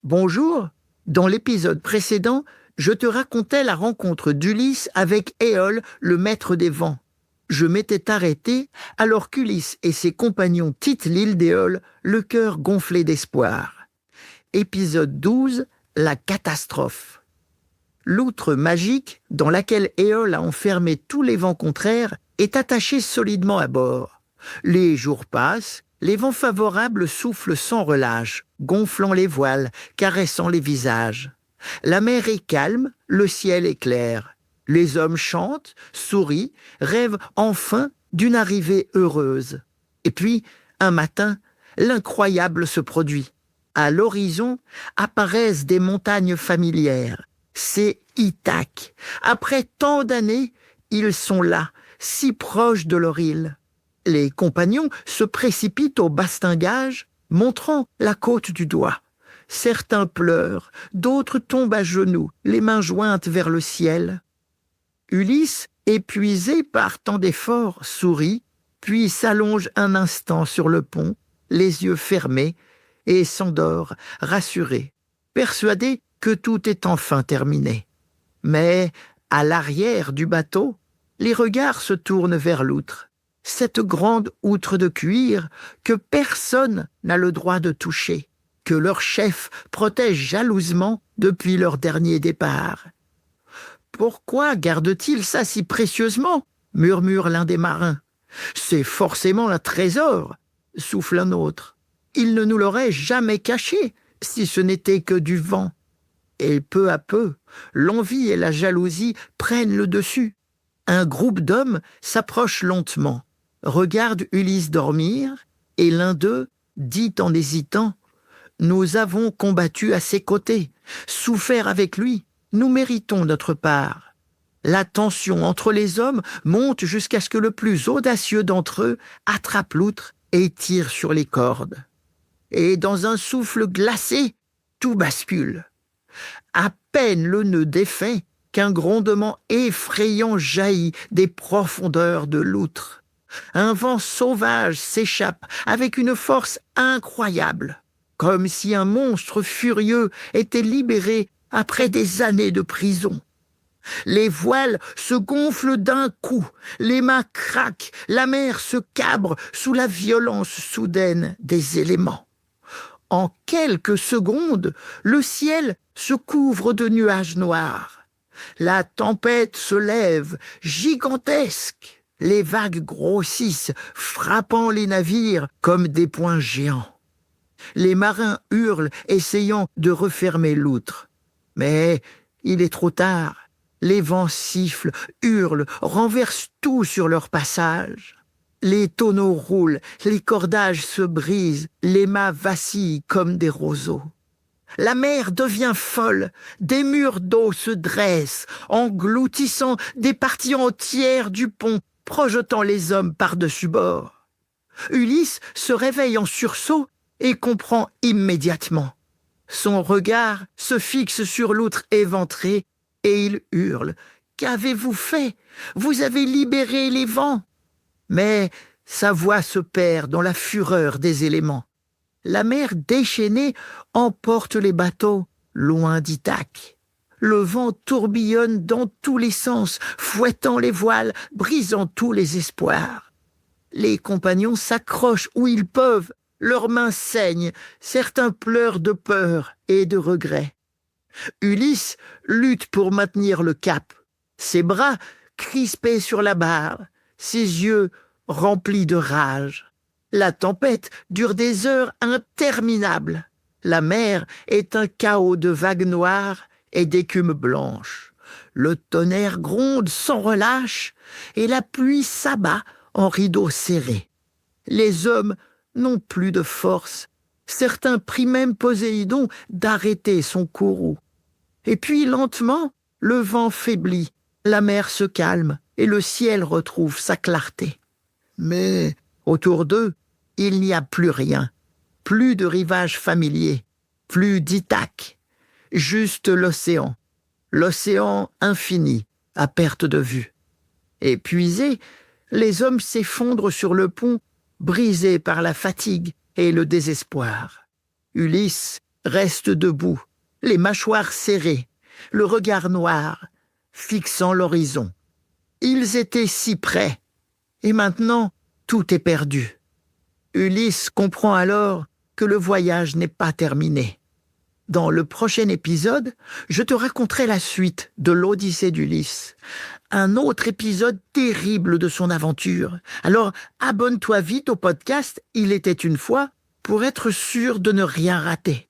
Bonjour, dans l'épisode précédent, je te racontais la rencontre d'Ulysse avec Éole, le maître des vents. Je m'étais arrêté alors qu'Ulysse et ses compagnons quittent l'île d'Éole, le cœur gonflé d'espoir. Épisode 12, la catastrophe. L'outre magique, dans laquelle Éole a enfermé tous les vents contraires, est attachée solidement à bord. Les jours passent, les vents favorables soufflent sans relâche, gonflant les voiles, caressant les visages. La mer est calme, le ciel est clair. Les hommes chantent, sourient, rêvent enfin d'une arrivée heureuse. Et puis, un matin, l'incroyable se produit. À l'horizon apparaissent des montagnes familières. C'est Ithaque. Après tant d'années, ils sont là, si proches de leur île. Les compagnons se précipitent au bastingage, montrant la côte du doigt. Certains pleurent, d'autres tombent à genoux, les mains jointes vers le ciel. Ulysse, épuisé par tant d'efforts, sourit, puis s'allonge un instant sur le pont, les yeux fermés, et s'endort, rassuré, persuadé que tout est enfin terminé. Mais, à l'arrière du bateau, les regards se tournent vers l'outre. Cette grande outre de cuir que personne n'a le droit de toucher, que leur chef protège jalousement depuis leur dernier départ. « Pourquoi garde-t-il ça si précieusement ?» murmure l'un des marins. « C'est forcément un trésor !» souffle un autre. « Il ne nous l'aurait jamais caché si ce n'était que du vent. » Et peu à peu, l'envie et la jalousie prennent le dessus. Un groupe d'hommes s'approche lentement, regarde Ulysse dormir, et l'un d'eux dit en hésitant « Nous avons combattu à ses côtés, souffert avec lui, nous méritons notre part. » La tension entre les hommes monte jusqu'à ce que le plus audacieux d'entre eux attrape l'outre et tire sur les cordes. Et dans un souffle glacé, tout bascule. À peine le nœud défait qu'un grondement effrayant jaillit des profondeurs de l'outre. Un vent sauvage s'échappe avec une force incroyable, comme si un monstre furieux était libéré après des années de prison. Les voiles se gonflent d'un coup, les mâts craquent, la mer se cabre sous la violence soudaine des éléments. En quelques secondes, le ciel se couvre de nuages noirs. La tempête se lève, gigantesque. Les vagues grossissent, frappant les navires comme des poings géants. Les marins hurlent, essayant de refermer l'outre. Mais il est trop tard. Les vents sifflent, hurlent, renversent tout sur leur passage. Les tonneaux roulent, les cordages se brisent, les mâts vacillent comme des roseaux. La mer devient folle, des murs d'eau se dressent, engloutissant des parties entières du pont, projetant les hommes par-dessus bord. Ulysse se réveille en sursaut et comprend immédiatement. Son regard se fixe sur l'outre éventrée et il hurle « Qu'avez-vous fait ? Vous avez libéré les vents !» Mais sa voix se perd dans la fureur des éléments. La mer déchaînée emporte les bateaux loin d'Ithaque. Le vent tourbillonne dans tous les sens, fouettant les voiles, brisant tous les espoirs. Les compagnons s'accrochent où ils peuvent, leurs mains saignent, certains pleurent de peur et de regret. Ulysse lutte pour maintenir le cap, ses bras crispés sur la barre, ses yeux remplis de rage. La tempête dure des heures interminables. La mer est un chaos de vagues noires et d'écume blanche. Le tonnerre gronde sans relâche et la pluie s'abat en rideaux serrés. Les hommes n'ont plus de force. Certains prient même Poséidon d'arrêter son courroux. Et puis, lentement, le vent faiblit, la mer se calme et le ciel retrouve sa clarté. Mais autour d'eux, il n'y a plus rien, plus de rivage familier, plus d'Ithaque, juste l'océan infini, à perte de vue. Épuisés, les hommes s'effondrent sur le pont, brisés par la fatigue et le désespoir. Ulysse reste debout, les mâchoires serrées, le regard noir, fixant l'horizon. Ils étaient si près, et maintenant tout est perdu. Ulysse comprend alors que le voyage n'est pas terminé. Dans le prochain épisode, je te raconterai la suite de l'Odyssée d'Ulysse, un autre épisode terrible de son aventure. Alors abonne-toi vite au podcast « Il était une fois » pour être sûr de ne rien rater.